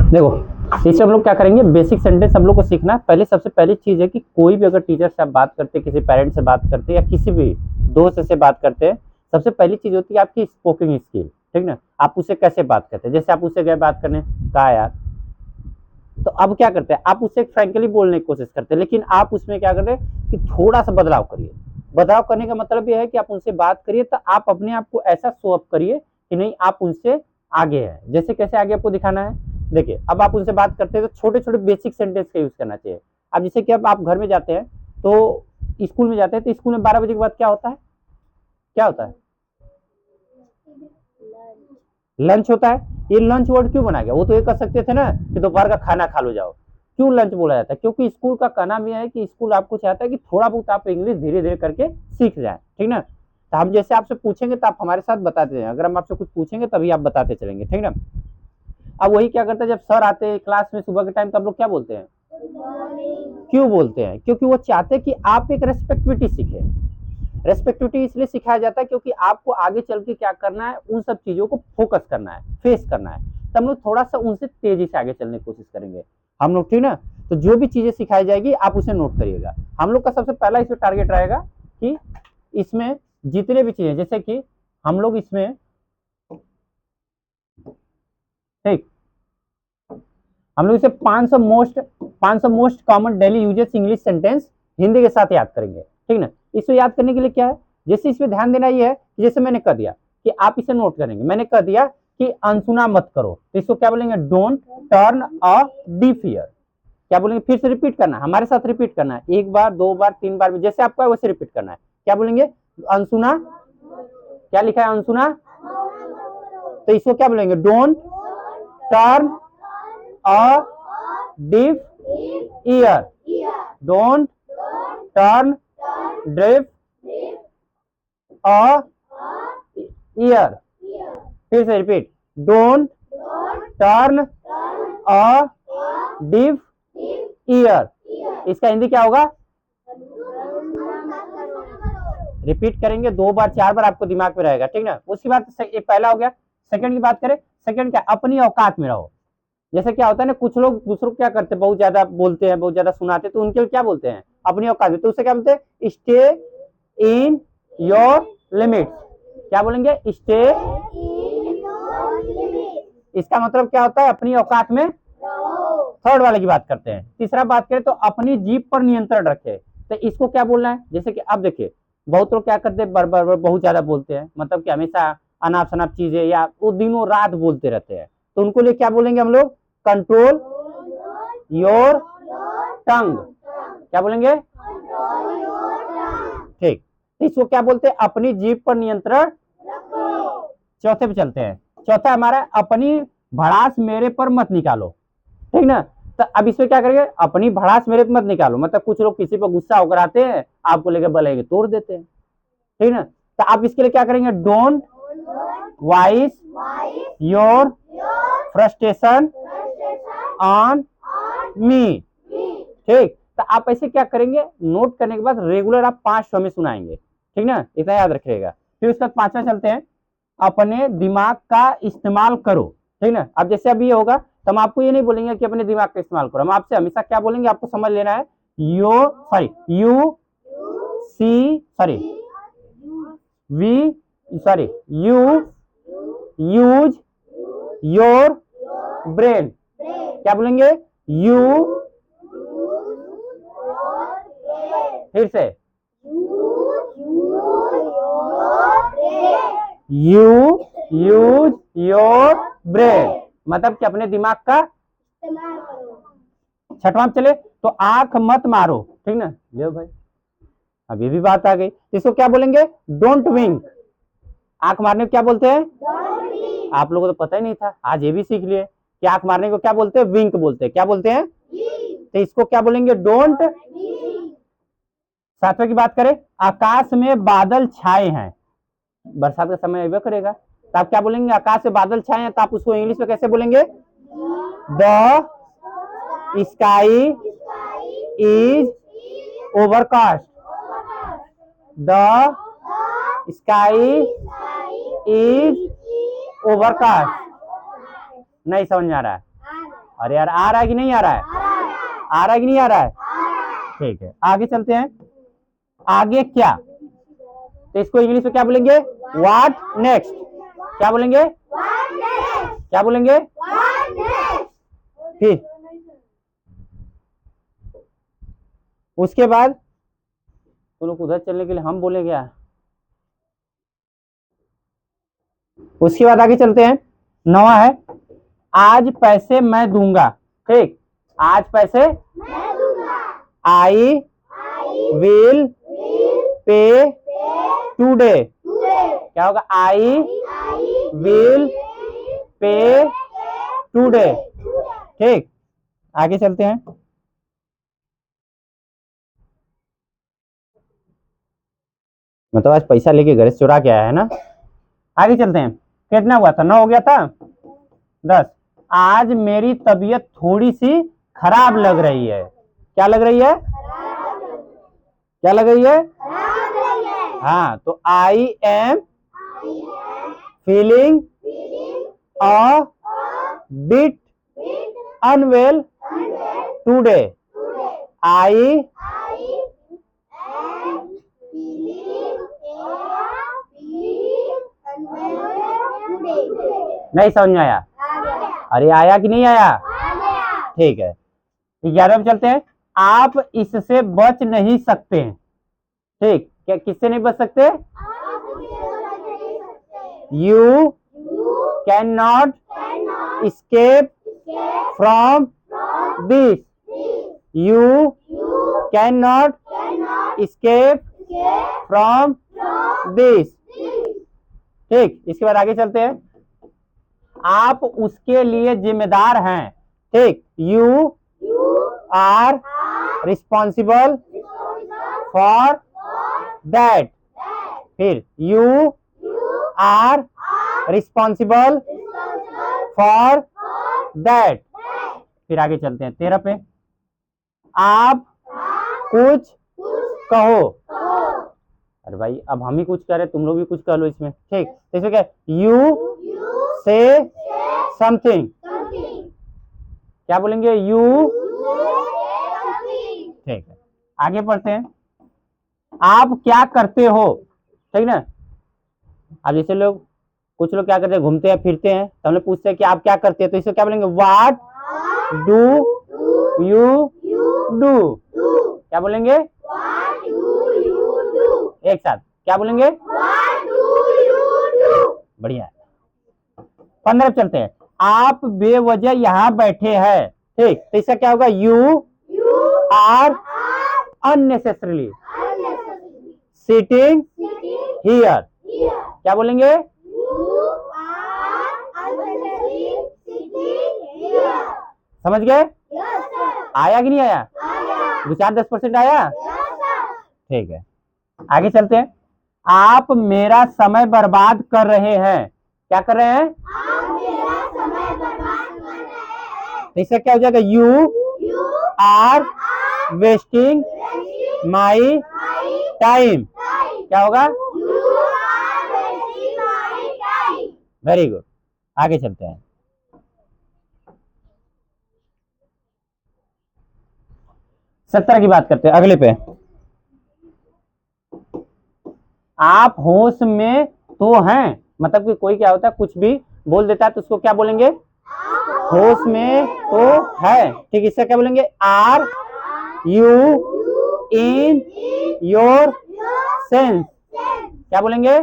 देखो इससे हम लोग क्या करेंगे, बेसिक सेंटेंस हम लोग को सीखना है। पहले सबसे पहली चीज है कि कोई भी अगर टीचर से आप बात करते, किसी पेरेंट से बात करते या किसी भी दोस्त से बात करते हैं, सबसे पहली चीज होती है आपकी स्पोकिंग स्किल, ठीक ना। आप उससे कैसे बात करते हैं, जैसे आप उससे गए बात करने, कहा यार, तो अब क्या करते हैं, आप उससे फ्रैंकली बोलने की कोशिश करते हैं, लेकिन आप उसमें क्या करते हैं कि थोड़ा सा बदलाव करिए। बदलाव करने का मतलब यह है कि आप उनसे बात करिए तो आप अपने आप को ऐसा शो अप करिए कि नहीं आप उनसे आगे हैं। जैसे कैसे आगे आपको दिखाना है, देखिए अब आप उनसे बात करते हैं तो छोटे छोटे बेसिक सेंटेंस का यूज करना चाहिए। अब जैसे कि अब आप घर में जाते हैं तो स्कूल में जाते हैं, तो स्कूल में 12 बजे के बाद क्या होता है, क्या होता है, लंच होता है। ये लंच वर्ड क्यों बनाया गया, वो तो ये कर सकते थे ना कि दोपहर का खाना खा लो जाओ। क्यों लंच बोला जाता है, क्योंकि स्कूल का काम यह है कि स्कूल आपको चाहता है कि थोड़ा बहुत आप इंग्लिश धीरे धीरे करके सीख जाए, ठीक ना। तो हम जैसे आपसे पूछेंगे तो आप हमारे साथ बताते जाए, अगर हम आपसे कुछ पूछेंगे तभी आप बताते चलेंगे, ठीक ना। अब वही क्या करता है, जब सर आते हैं क्लास में सुबह के टाइम तो हम लोग क्या बोलते हैं, क्यों बोलते हैं, क्योंकि वो चाहते हैं कि आप एक रेस्पेक्टिविटी सीखे। रेस्पेक्टिविटी इसलिए सिखाया जाता है क्योंकि आपको आगे चल के क्या करना है, उन सब चीजों को फोकस करना है, फेस करना है। तो हम लोग थोड़ा सा उनसे तेजी से आगे चलने की कोशिश करेंगे हम लोग, ठीक ना। तो जो भी चीजें सिखाई जाएगी आप उसे नोट करिएगा। हम लोग का सबसे पहला इसमें टारगेट रहेगा कि इसमें जितने भी चीजें, जैसे कि हम लोग इसमें, ठीक, हम लोग इसे 500 most common daily uses English sentence Hindi के साथ याद करेंगे, ठीक ना। इसको याद करने के लिए क्या है, जैसे इसमें ध्यान देना ये है, जैसे मैंने कह दिया कि आप इसे नोट करेंगे, मैंने कह दिया कि अनसुना मत करो, तो इसको क्या बोलेंगे, don't turn a deaf year. क्या बोलेंगे, फिर से रिपीट करना, हमारे साथ रिपीट करना है, 1 बार 2 बार 3 बार में जैसे आपको है वैसे रिपीट करना है। क्या बोलेंगे, अनसुना, क्या लिखा है अनसुना, तो इसको क्या बोलेंगे, don't turn a deaf year, don't turn drift a year. फिर से repeat, don't turn a diff year. इसका हिंदी क्या होगा, रिपीट करेंगे 2 बार 4 बार, आपको दिमाग में रहेगा, ठीक ना। उसके बाद ये पहला हो गया। सेकंड की बात करें, सेकंड क्या, अपनी औकात में रहो। जैसे क्या होता है ना, कुछ लोग दूसरों को क्या करते हैं, बहुत ज्यादा बोलते हैं, बहुत ज्यादा सुनाते हैं, तो उनके लिए क्या बोलते हैं, अपनी औकात में, तो उसे क्या बोलते हैं, स्टे इन योर लिमिट्स। क्या बोलेंगे, स्टे, इसका मतलब क्या होता है, अपनी औकात में। थर्ड वाले की बात करते हैं। तीसरा बात करें तो अपनी जीभ पर नियंत्रण रखे, तो इसको क्या बोलना है, जैसे कि अब देखिए बहुत लोग क्या करते हैं, बहुत ज्यादा बोलते हैं, मतलब कि हमेशा अनाप शनाप चीजें या वो दिनों रात बोलते रहते हैं, तो उनको लिए क्या बोलेंगे हम लोग, कंट्रोल योर टंग। क्या बोलेंगे, ठीक, इसको क्या बोलते हैं, अपनी जीभ पर नियंत्रण। चौथे पे चलते हैं। चौथा हमारा, अपनी भड़ास मेरे पर मत निकालो, ठीक ना। तो अब इसमें क्या करेंगे, अपनी भड़ास मेरे पर मत निकालो, मतलब कुछ लोग किसी पर गुस्सा होकर आते हैं, आपको लेकर बलेंगे तोड़ देते हैं, ठीक ना। तो आप इसके लिए क्या करेंगे, don't vice your frustration on me, ठीक। तो आप ऐसे क्या करेंगे, नोट करने के बाद रेगुलर आप 5 में सुनाएंगे, ठीक ना, इतना याद रखिएगा। फिर उसके बाद 5वां चलते हैं, अपने दिमाग का इस्तेमाल करो, ठीक ना। अब जैसे अभी ये होगा तो हम आपको ये नहीं बोलेंगे कि अपने दिमाग का इस्तेमाल करो, हम आपसे हमेशा क्या बोलेंगे, आपको समझ लेना है, यू यूज योर ब्रेन। क्या बोलेंगे, यू, फिर से यू यूज योर ब्रेन, मतलब कि अपने दिमाग का। 6वां चले तो आंख मत मारो, ठीक ना, ले भाई अभी भी बात आ गई, इसको क्या बोलेंगे, डोंट विंक। आंख मारने को क्या बोलते हैं, आप लोगों को तो पता ही नहीं था, आज ये भी सीख लिए कि आंख मारने को क्या बोलते हैं, विंक बोलते हैं। क्या बोलते हैं, तो इसको क्या बोलेंगे, डोंट। 7वें की बात करें, आकाश में बादल छाए हैं, बरसात का समय अभी करेगा, तो आप क्या बोलेंगे, आकाश में बादल छाए हैं, तो आप उसको इंग्लिश में कैसे बोलेंगे, the sky is overcast, the sky is overcast. नहीं समझ में आ रहा है, अरे यार आ रहा है कि नहीं आ रहा है? आ रहा है कि नहीं आ रहा है? ठीक है, आगे चलते हैं। आगे क्या, तो इसको इंग्लिश में क्या बोलेंगे? What next. क्या बोलेंगे? क्या बोलेंगे? फिर उसके बाद तुम लोग उधर चलने के लिए हम बोले क्या? उसके बाद आगे चलते हैं। 9वां है, आज पैसे मैं दूंगा। ठीक, आज पैसे आई विल पे टूडे। क्या होगा? I will pay today. ठीक, आगे चलते हैं। मतलब आज पैसा लेके घर से चुरा के आया है ना। आगे चलते हैं। कितना हुआ था? 9 हो गया था। 10, आज मेरी तबीयत थोड़ी सी खराब लग रही है। क्या लग रही है? क्या लग रही है? हाँ, तो I am feeling a bit unwell today. आई नहीं समझ में आया? अरे आया कि नहीं आया? ठीक है, 11 में चलते हैं। आप इससे बच नहीं सकते। ठीक, क्या किससे नहीं बच सकते? You can not escape from this. You cannot escape from this. ठीक, इसके बाद आगे चलते हैं। आप उसके लिए जिम्मेदार हैं। ठीक, you are responsible for that. फिर you are responsible for that. फिर आगे चलते हैं 13 पे। आप कुछ कहो। अरे भाई, अब हम ही कुछ कह रहे, तुम लोग भी कुछ कह लो इसमें। ठीक, तो इसमें क्या? यू से समथिंग। क्या बोलेंगे? यू। ठीक है, आगे पढ़ते हैं। आप क्या करते हो? ठीक ना। अब जैसे लोग, कुछ लोग क्या करते हैं? घूमते हैं फिरते हैं, तो हम लोग पूछते हैं कि आप क्या करते हैं, तो इसको क्या बोलेंगे? What do you do. क्या बोलेंगे? एक साथ क्या बोलेंगे? बढ़िया। 15 चलते हैं। आप बेवजह यहाँ बैठे हैं। ठीक, तो इसका क्या होगा? You are unnecessarily sitting here. क्या बोलेंगे? समझ गए? आया कि नहीं आया? 2-10% आया। ठीक है, आगे चलते हैं। आप मेरा समय बर्बाद कर रहे हैं। क्या कर रहे हैं? तो इसका क्या हो जाएगा? You are wasting my time. क्या होगा? वेरी गुड, आगे चलते हैं। 17 की बात करते हैं, अगले पे। आप होश में तो हैं, मतलब कि कोई क्या होता है, कुछ भी बोल देता है तो उसको क्या बोलेंगे? होश में तो है। ठीक, इसका क्या बोलेंगे? Are you in your sense. क्या बोलेंगे?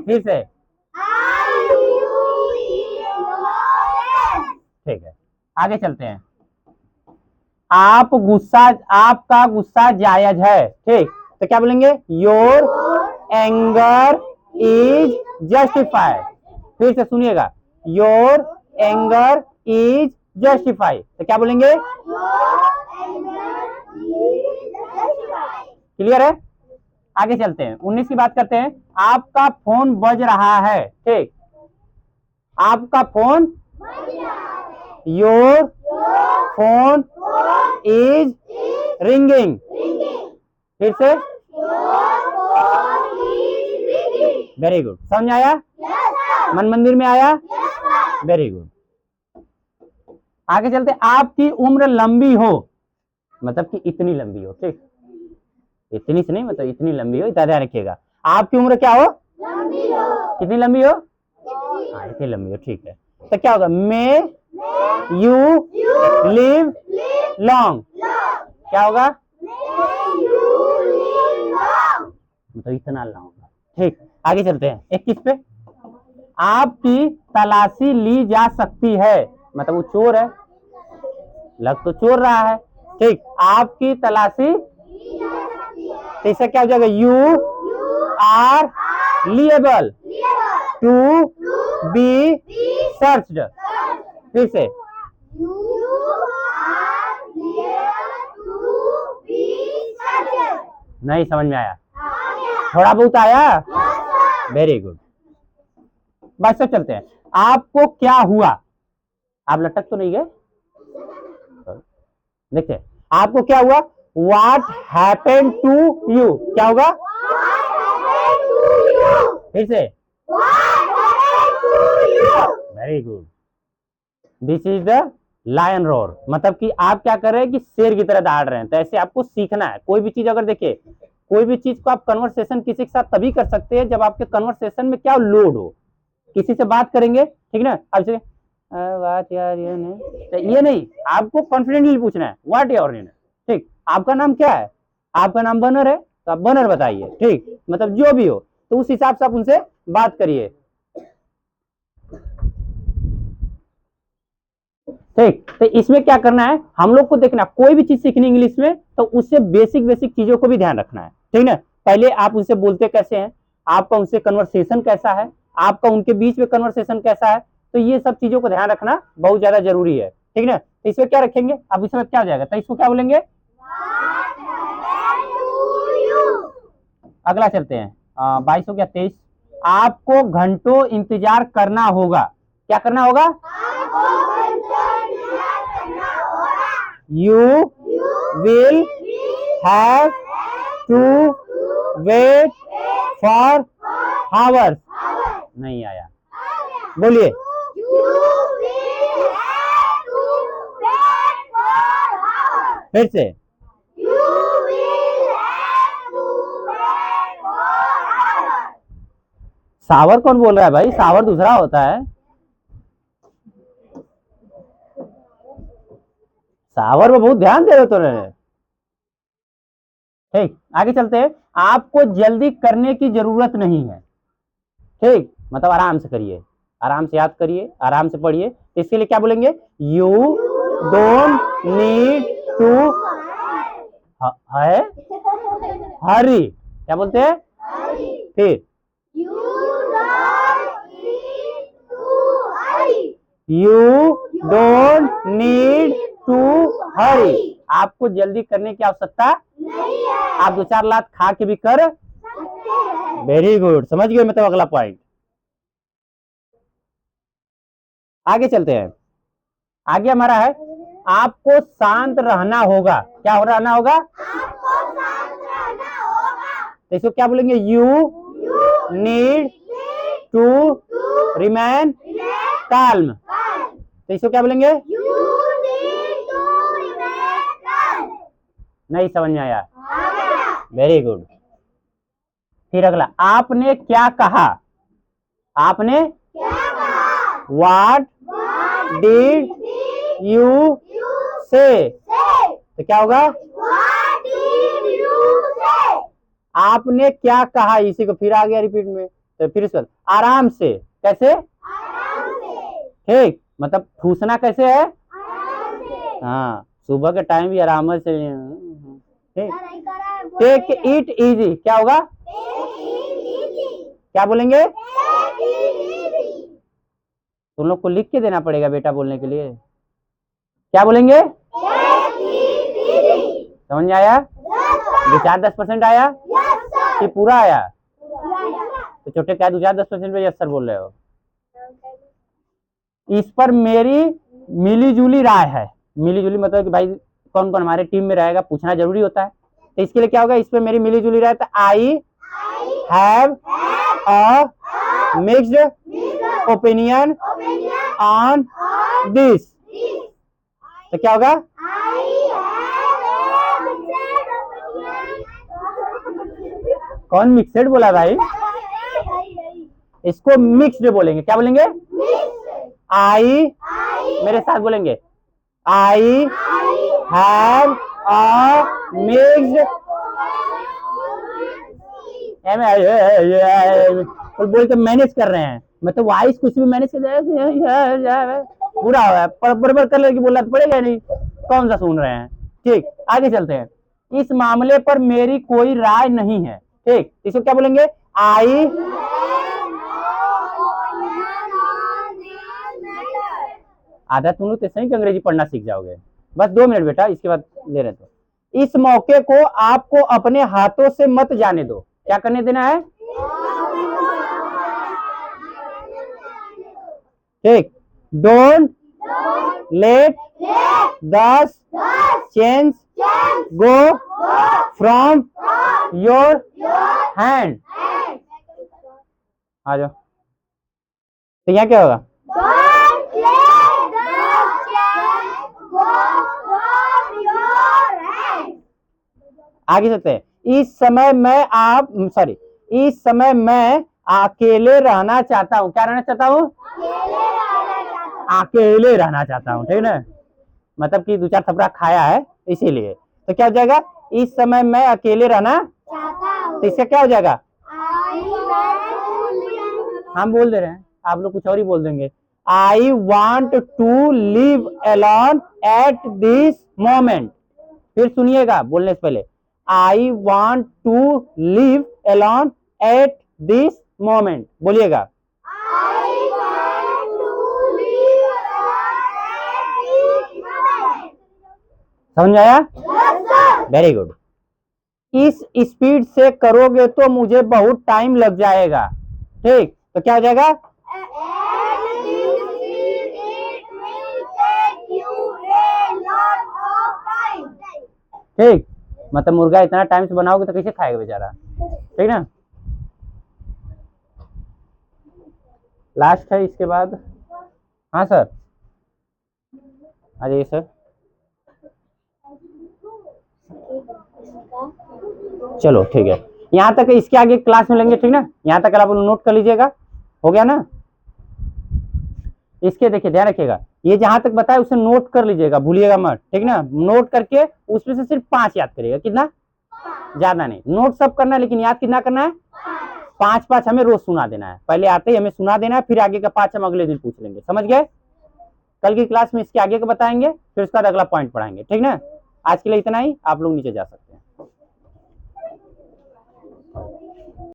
फिर से। ठीक है, आगे चलते हैं। आपका गुस्सा जायज है। ठीक, तो क्या बोलेंगे? Your anger is justified. फिर से सुनिएगा, योर एंगर इज जस्टिफाइड। तो क्या बोलेंगे? क्लियर है? आगे चलते हैं, 19 की बात करते हैं। आपका फोन बज रहा है। ठीक, आपका phone, your phone is ringing. फिर से। वेरी गुड, समझ आया? मन मंदिर में आया? Very good. आगे चलते, आपकी उम्र लंबी हो, मतलब कि इतनी लंबी हो, ठीक, इतनी से नहीं, मतलब इतनी लंबी हो, इतना ध्यान रखिएगा। आपकी उम्र क्या हो? लंबी हो। कितनी लंबी हो? हाँ, इतनी लंबी हो, ठीक है। तो क्या होगा? मे यू लिव लॉन्ग, क्या होगा? मतलब इतना लॉन्ग, ठीक। आगे चलते हैं 21 पे, आपकी तलाशी ली जा सकती है, मतलब वो चोर है, लग तो चोर रहा है, ठीक, आपकी तलाशी, तो इसका क्या हो जाएगा? You are liable to be searched. फिर से, नहीं समझ में आया? थोड़ा बहुत आया? Very good. बस चलते हैं, आपको क्या हुआ? आप लटक तो नहीं गए? देखते, आपको क्या हुआ? What happened to you? क्या होगा? फिर से, very good. This is the lion roar, मतलब कि आप क्या कर रहे हैं कि शेर की तरह दहाड़ रहे हैं। तो ऐसे आपको सीखना है। कोई भी चीज अगर देखिए, कोई भी चीज को आप कन्वर्सेशन किसी के साथ तभी कर सकते हैं जब आपके कन्वर्सेशन में क्या लोड हो। किसी से बात करेंगे, ठीक ना, अब से बात यार ये नहीं, ये नहीं, आपको कॉन्फिडेंटली पूछना है व्हाट योर नेम, ठीक, आपका नाम क्या है? आपका नाम बनर है, तो आप बनर बताइए, ठीक, मतलब जो भी हो, तो उस हिसाब से आप उनसे बात करिए, ठीक। तो इसमें क्या करना है, हम लोग को देखना, कोई भी चीज सीखनी इंग्लिश में तो उससे बेसिक बेसिक चीजों को भी ध्यान रखना है, ठीक ना। पहले आप उनसे बोलते कैसे हैं, आपका उनसे कन्वर्सेशन कैसा है, आपका उनके बीच में कन्वर्सेशन कैसा है, तो ये सब चीजों को ध्यान रखना बहुत ज्यादा जरूरी है, ठीक ना। तो इसमें क्या रखेंगे, अब इसमें क्या हो जाएगा, तो इसको क्या बोलेंगे? अगला चलते हैं 22 हो गया, 23, आपको घंटों इंतजार करना होगा, क्या करना होगा? You will have to wait for hours। नहीं आया, बोलिए। फिर से, सावर कौन बोल रहा है भाई? सावर दूसरा होता है, सावर में बहुत ध्यान दे रहे हो तुमने, ठीक। आगे चलते हैं, आपको जल्दी करने की जरूरत नहीं है, ठीक, मतलब आराम से करिए, आराम से याद करिए, आराम से पढ़िए। इसके लिए क्या बोलेंगे? यू डोंट नीड टू है हरी, क्या बोलते हैं? फिर यू डोंट नीड टू हरी, आपको जल्दी करने की आवश्यकता नहीं है, आप 2-4 लात खा के भी कर। वेरी गुड, समझ गए मतलब अगला पॉइंट। आगे चलते हैं, आगे हमारा है, आपको शांत रहना होगा, क्या रहना होगा? आपको शांत रहना होगा, तो इसको क्या बोलेंगे? You need to remain calm, तो इसको क्या बोलेंगे? नहीं समझ में आया? Very good. फिर अगला, आपने क्या कहा? आपने क्या कहा? व्हाट डिड यू से, तो क्या होगा? व्हाट डिड यू से, आपने क्या कहा, इसी को फिर आ गया रिपीट में, तो फिर इसको आराम से, कैसे? आराम से, ठीक, मतलब ठूसना कैसे है? आराम से, हाँ, सुबह के टाइम भी आराम से, टेक इट इजी, क्या होगा? क्या बोलेंगे? तुम लोग को लिख के देना पड़ेगा बेटा बोलने के लिए, क्या बोलेंगे? समझ में आया? दो 4-10% आया कि पूरा आया? तो छोटे क्या 2-10% पे यस सर बोल रहे हो? इस पर मेरी मिली जुली राय है, मिली जुली मतलब कि भाई कौन कौन हमारे टीम में रहेगा, पूछना जरूरी होता है, तो इसके लिए क्या होगा? इस पर मेरी मिली जुली राय, तो I have a mixed opinion on this, तो क्या होगा? कौन मिक्सड बोला भाई? इसको मिक्स्ड बोलेंगे। क्या बोलेंगे? आई, मेरे साथ बोलेंगे, आई हैव अ मिक्स्ड, बोल के मैनेज कर रहे हैं, मतलब वॉइस कुछ भी मैनेज कर पूरा बराबर कर लेगी, बोलना तो पड़ेगा नहीं, कौन सा सुन रहे हैं। ठीक, आगे चलते हैं। इस मामले पर मेरी कोई राय नहीं है। ठीक, इसको क्या बोलेंगे? आई, आधा तुम लोग तो सही अंग्रेजी पढ़ना सीख जाओगे। बस 2 मिनट बेटा, इसके बाद ले रहे तो। इस मौके को आपको अपने हाथों से मत जाने दो। क्या करने देना है? ठीक, don't let the change go from your hand. आ जाओ, तो यहाँ क्या होगा? आगे चलते हैं। इस समय मैं अकेले रहना चाहता हूँ। क्या रहना चाहता हूँ? अकेले रहना चाहता हूँ। ठीक ना, मतलब कि 2-4 थपड़ा खाया है इसीलिए। तो क्या हो जाएगा? इस समय मैं अकेले रहना, तो इसका क्या हो जाएगा? हम बोल दे रहे हैं, आप लोग कुछ और ही बोल देंगे। I want to live alone at this moment. फिर सुनिएगा बोलने से पहले, I want to live alone at this moment, बोलिएगा। समझ आया? Very good. इस स्पीड से करोगे तो मुझे बहुत टाइम लग जाएगा। ठीक, तो क्या हो जाएगा? ठीक, मतलब मुर्गा इतना टाइम से बनाओगे तो कैसे खाएगा बेचारा। ठीक ना, लास्ट है इसके बाद। हाँ सर, आ जाइए सर। चलो ठीक है, यहाँ तक इसके आगे क्लास में लेंगे। ठीक ना, यहाँ तक आप नोट कर लीजिएगा। हो गया ना? इसके देखिए ध्यान रखिएगा, ये जहां तक बताया उसे नोट कर लीजिएगा, भूलिएगा मत। ठीक ना, नोट करके उसमें से सिर्फ 5 याद करिएगा। कितना? ज्यादा नहीं, नोट सब करना है, लेकिन याद कितना करना है? 5-5 हमें रोज सुना देना है। पहले आते ही हमें सुना देना है, फिर आगे का 5 हम अगले दिन पूछ लेंगे। समझ गए? कल की क्लास में इसके आगे का बताएंगे, फिर उसके बाद अगला पॉइंट पढ़ाएंगे। ठीक ना, आज के लिए इतना ही, आप लोग नीचे जा सकते हैं।